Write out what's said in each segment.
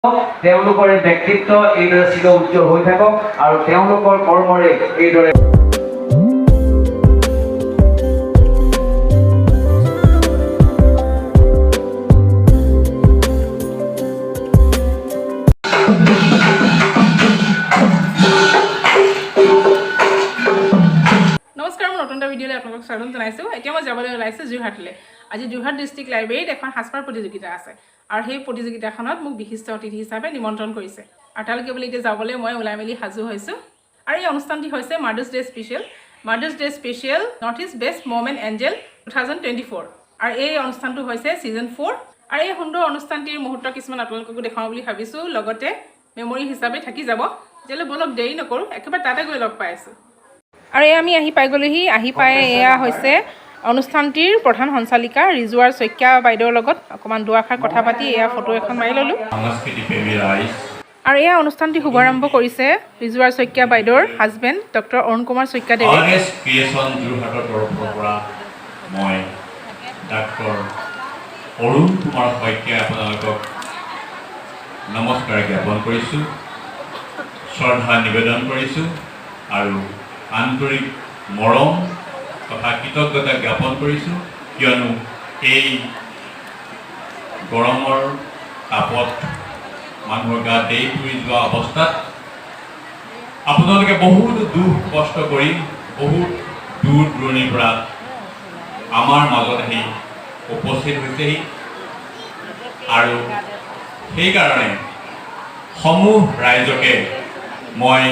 তেওঁলোকৰ ব্যক্তিত্ব এইদৰে চিৰ উজ্জ্বল হৈ থাকক আৰু তেওঁলোকৰ কৰ্মৰে এইদৰে নমস্কাৰ মই নতুন এটা ভিডিঅ'লৈ আপোনালোকক স্বাগতম জনাইছোঁ। এতিয়া মই যাবলৈ ওলাইছোঁ যোৰহাটলৈ। আজি যোৰহাট ডিষ্ট্ৰিক্ট লাইব্ৰেৰীত এখন সাজপাৰ প্ৰতিযোগিতা আছে আৰু সেই প্ৰতিযোগিতাখনত মোক বিশিষ্ট অতিথি হিচাপে নিমন্ত্ৰণ কৰিছে আৰু তেওঁলোকে বোলে এতিয়া যাবলৈ মই ওলাই মেলি সাজু হৈছোঁ। আৰু এই অনুষ্ঠানটি হৈছে mother's day special north east best mom and angel 2024 আৰু এই অনুষ্ঠানটো হৈছে ছিজন 4 আৰু এই সুন্দৰ অনুষ্ঠানটিৰ মুহূৰ্ত কিছুমান আপোনালোককো দেখাওঁ বুলি ভাবিছোঁ, লগতে মেমৰি হিচাপে থাকি যাব। তেতিয়াহ'লে বলক দেৰি নকৰোঁ, একেবাৰে তাতে গৈ লগ পাই আছোঁ। আৰু এই আমি আহি পাই গ'লোহি। আহি পাই এয়া হৈছে অনুষ্ঠানটিৰ প্ৰধান সঞ্চালিকা ৰিজুৱাৰ শইকীয়া বাইদেউৰ লগত অকণমান দুআষাৰ কথা পাতি এয়া ফটো এখন মাৰি ল'লোঁ। আৰু এয়া অনুষ্ঠানটি শুভাৰম্ভ কৰিছে ৰিজুৱাৰ শইকীয়া বাইদেউৰ হাজবেণ্ড ডক্টৰ অৰুণ কুমাৰ শইকীয়া দেৱে। যোৰহাটৰ তৰফৰ পৰা মই ডাক্তৰ অৰুণ কুমাৰ শইকীয়া আপোনালোকক নমস্কাৰ জ্ঞাপন কৰিছোঁ, শ্ৰদ্ধা নিবেদন কৰিছোঁ আৰু আন্তৰিক মৰম তথা কৃতজ্ঞতা জ্ঞাপন কৰিছোঁ, কিয়নো এই গৰমৰ তাপত মানুহৰ গা দেই পুৰি যোৱা অৱস্থাত আপোনালোকে বহুত দুখ কষ্ট কৰি বহুত দূৰ দূৰণিৰ পৰা আমাৰ মাজত আহি উপস্থিত হৈছেহি আৰু সেইকাৰণে সমূহ ৰাইজকে মই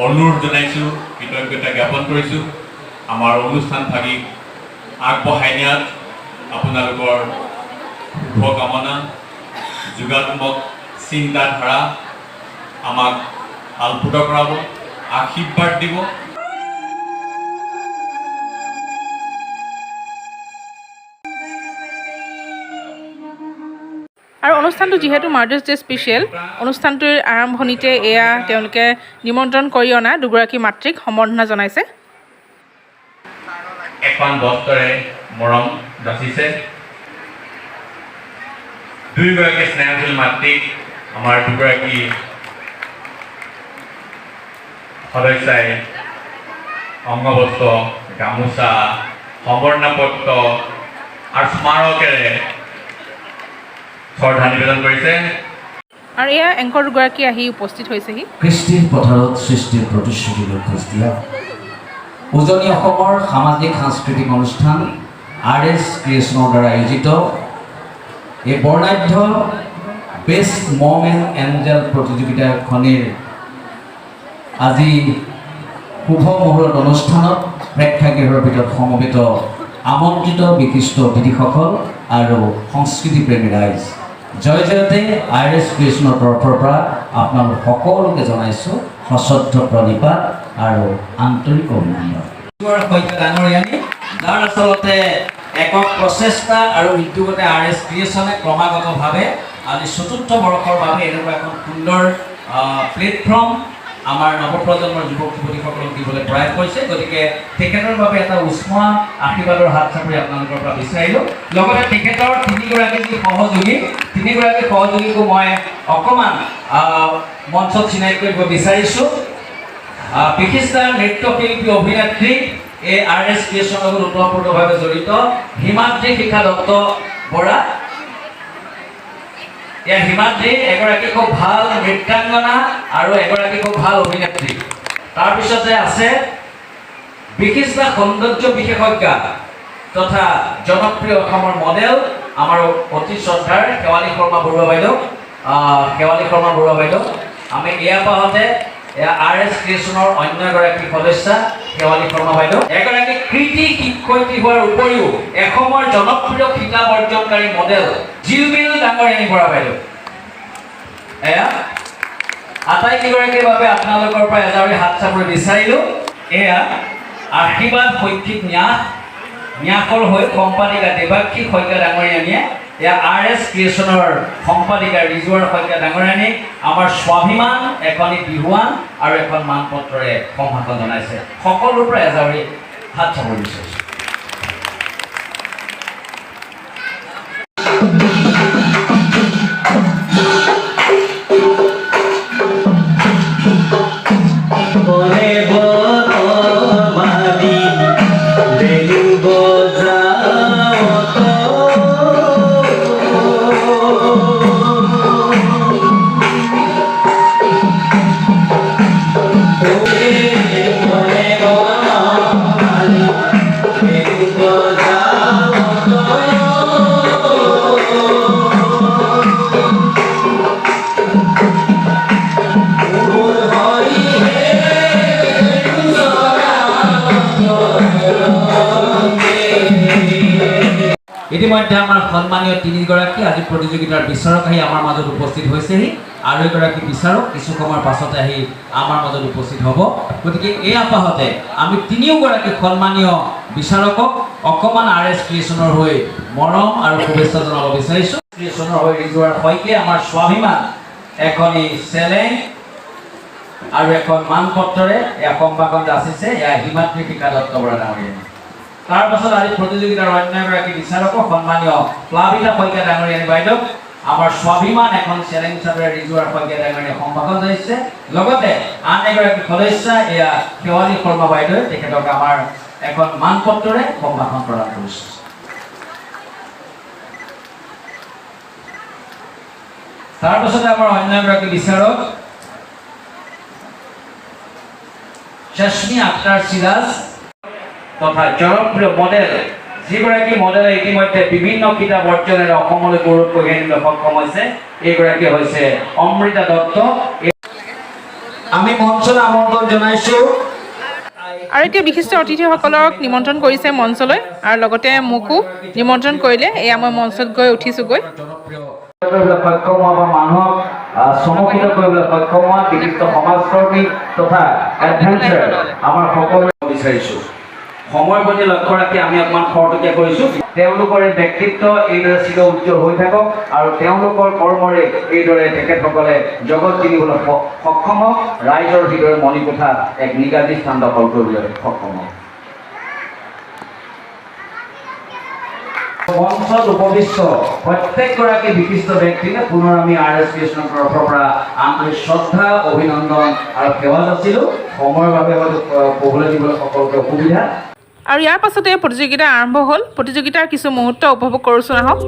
অনুৰোধ জনাইছোঁ, কৃতজ্ঞতা জ্ঞাপন কৰিছোঁ। আমাৰ অনুষ্ঠান ভাগি আগবঢ়াই নিয়াত আপোনালোকৰ শুভকামনা, যোগাত্মক চিন্তাধাৰা আমাক আলপুত কৰাব, আশীৰ্বাদ দিব। আৰু অনুষ্ঠানটো যিহেতু মাদাৰ্ছ ডে স্পেচিয়েল, অনুষ্ঠানটোৰ আৰম্ভণিতে এয়া তেওঁলোকে নিমন্ত্ৰণ কৰি অনা দুগৰাকী মাতৃক সম্বৰ্ধনা জনাইছে। এখন বস্ত্ৰৰে মৰম যাচিছে দুয়োগৰাকী স্নেহশীল মাতৃক আমাৰ দুগৰাকী সদস্যাই অংগবস্ত্ৰ, গামোচা, সম্বৰ্ধনা পত্ৰ আৰু স্মাৰকেৰে শ্ৰদ্ধা নিবেদন কৰিছে। আৰু এয়া এংকৰ দুগৰাকী আহি উপস্থিত হৈছেহি। কৃষ্টিৰ পথাৰত সৃষ্টিৰ প্ৰতিশ্ৰুতিলৈ খোজ দিয়া উজনি অসমৰ সামাজিক সাংস্কৃতিক অনুষ্ঠান RS ক্ৰিয়েশ্যনৰ দ্বাৰা আয়োজিত এই বৰ্ণাঢ্য বেষ্ট মম এণ্ড এঞ্জেল প্ৰতিযোগিতাখনিৰ আজি শুভ মুহূৰ্ত অনুষ্ঠানত প্ৰেক্ষাগৃহৰ ভিতৰত সমবেত আমন্ত্ৰিত বিশিষ্ট অতিথিসকল আৰু সংস্কৃতিপ্ৰেমী ৰাইজ, জয় জয়তে RS ক্ৰিয়েশ্যনৰ তৰফৰ পৰা আপোনালোক সকলোকে জনাইছোঁ সশ্ৰদ্ধ প্ৰণিপাত আৰু আন্তৰিক অভিনন্দন। ডাঙৰীয়ানী যাৰ আচলতে একক প্ৰচেষ্টা আৰু উদ্যোগতে RS ক্ৰিয়েশ্যনে ক্ৰমাগতভাৱে আজি ৪ৰ্থ বৰ্ষৰ বাবে এনেকুৱা এখন সুন্দৰ প্লেটফৰ্ম আমাৰ নৱপ্ৰজন্মৰ যুৱক যুৱতীসকলক দিবলৈ প্ৰয়াস কৰিছে। গতিকে তেখেতৰ বাবে এটা উষ্ম আশীৰ্বাদৰ হাত চাপৰি আপোনালোকৰ পৰা বিচাৰিলোঁ। লগতে তেখেতৰ তিনিগৰাকী সহযোগীকো মই অকণমান মঞ্চত চিনাকি কৰিব বিচাৰিছোঁ। বিশিষ্ট নৃত্যশিল্পী অভিনেত্ৰী এই RS ক্ৰিয়েশ্যনৰ লগত ওতঃপ্ৰোতভাৱে জড়িত হিমাদ্ৰী শিখা দত্ত বৰা। হিমাদ্ৰী এগৰাকী খুব ভাল নৃত্যাংগনা আৰু এগৰাকী খুব ভাল অভিনেত্ৰী। তাৰপিছতে আছে বিশিষ্ট সৌন্দৰ্য বিশেষজ্ঞা তথা জনপ্ৰিয় অসমৰ মডেল আমাৰ অতি শ্ৰদ্ধাৰ শেৱালী শৰ্মা বৰুৱা বাইদেউ। আমি এয়া পাওঁতে RS ক্ৰিয়েশ্যনৰ অন্য এগৰাকী সদস্যা শেৱালী শৰ্মা বাইদেউ, এগৰাকী কৃতি শিক্ষয়িত্ৰী হোৱাৰ উপৰিও এসময়ৰ জনপ্ৰিয় খিতাপ অৰ্জনকাৰী মডেল জিলমিল ডাঙৰীয়ানী বৰা বাইদেউ। এয়া আটাইকেইগৰাকীৰ বাবে আপোনালোকৰ পৰা এজাৰি হাত চাপৰি বিচাৰিলোঁ। এয়া আশীৰ্বাদ শৈক্ষিক ন্যাসৰ হৈ সম্পাদিকা দেৱাক্ষী শইকীয়া ডাঙৰীয়ানীয়ে, এয়া RS ক্ৰিয়েশ্যনৰ সম্পাদিকা ৰিজুৱাৰ শইকীয়া ডাঙৰীয়ানী আমাৰ স্বাভিমান এখনি বিহুৱান আৰু এখন মানপত্ৰৰে সম্ভাষণ জনাইছে। সকলোৰ পৰা এজাৰি হাত চাপৰি বিচাৰিছোঁ। ইতিমধ্যে আমাৰ সন্মানীয় তিনিগৰাকী আজি প্ৰতিযোগিতাৰ বিচাৰক আহি আমাৰ মাজত উপস্থিত হৈছেহি আৰু এগৰাকী বিচাৰক কিছু সময়ৰ পাছতে আহি আমাৰ মাজত উপস্থিত হ'ব গতিকে এই আপাহতে আমি তিনিওগৰাকী সন্মানীয় বিচাৰকক অকণমান RS ক্ৰিয়েশ্যনৰ হৈ মৰম আৰু শুভেচ্ছা জনাব বিচাৰিছোঁ ক্ৰিয়েশ্যনৰ হৈ ৰিজুৱাৰ শইকীয়া আমাৰ স্বাভিমান এখনি চেলেং আৰু এখন মানপত্ৰৰে এয়া সম্ভাষণ যাচিছে এয়া হিমাদ্ৰী টিকা দত্ত বৰা ডাঙৰীয়া তাৰ পাছত আজি প্ৰতিযোগিতাৰ অন্য এগৰাকী বিচাৰকক সন্মানীয় প্লাবিতা শইকীয়া ডাঙৰীয়ানী বাইদেউ আমাৰ স্বাভিমান এখন চেলেং চাদৰে ৰিজুৱাৰ শইকীয়া ডাঙৰীয়ানী সম্ভাষণ যাচিছে লগতে আন এগৰাকী সদস্য এয়া শেৱালী শৰ্মা বাইদেউ তেখেতক আমাৰ এখন মানপত্ৰৰে সম্ভাষণ প্ৰদান কৰিছে তাৰ পাছতে আমাৰ অন্য এগৰাকী বিচাৰক চশমী আখতাৰ সিৰাজ তথা জনপ্ৰিয় মডেল যিগৰাকী মডেলে ইতিমধ্যে বিভিন্ন কিতাপ অৰ্জনেৰে অসমলৈ গৌৰৱ কঢ়িয়াই আনিবলৈ সক্ষম হৈছে এইগৰাকী হৈছে অমৃতা দত্ত আমি মঞ্চলৈ আমন্ত্ৰণ জনাইছোঁ আৰু এতিয়া বিশিষ্ট অতিথিসকলক নিমন্ত্ৰণ কৰিছে মঞ্চলৈ আৰু লগতে মোকো নিমন্ত্ৰণ কৰিলে এয়া মই মঞ্চত গৈ উঠিছোঁগৈ সক্ষম হোৱা বা মানুহক চমকিত কৰিবলৈ সক্ষম হোৱা বিশিষ্ট সমাজকৰ্মী তথা এডভেঞ্চাৰ আমাৰ সকলোৱে বিচাৰিছোঁ সময়ৰ প্ৰতি লক্ষ্য ৰাখি আমি অকণমান খৰতকীয়া কৰিছোঁ তেওঁলোকৰ ব্যক্তিত্ব এইদৰে চিৰ উজ্জ্বল হৈ থাকক আৰু তেওঁলোকৰ কৰ্মৰে এইদৰে তেখেতসকলে জগত কিনিবলৈ সক্ষম হওক ৰাইজৰ হৃদয়ৰ মণিকোঠা এক নিগাজী স্থান দখল কৰিবলৈ সক্ষম হওক মঞ্চত উপবিষ্ট প্ৰত্যেকগৰাকী বিশিষ্ট ব্যক্তিকে পুনৰ আমি RS ক্ৰিয়েশ্যনৰ তৰফৰ পৰা আন্তৰিক শ্ৰদ্ধা অভিনন্দন আৰু সেৱা যাচিলোঁ সময়ৰ বাবে হয়তো ক'বলৈ দিবলৈ সকলোকে অসুবিধা আৰু ইয়াৰ পাছতে প্ৰতিযোগিতা আৰম্ভ হ'ল প্ৰতিযোগিতাৰ কিছু মুহূৰ্ত উপভোগ কৰোঁচোন আহক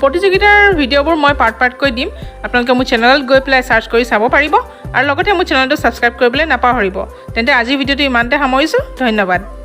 প্ৰতিযোগিতাৰ ভিডিঅ'বোৰ মই পাৰ্টকৈ দিম আপোনালোকে মোৰ চেনেলত গৈ পেলাই চাৰ্চ কৰি চাব পাৰিব আৰু লগতে মোৰ চেনেলটো ছাবস্ক্ৰাইব কৰিবলৈ নাপাহৰিব তেন্তে আজিৰ ভিডিঅ'টো ইমানতে সামৰিছোঁ ধন্যবাদ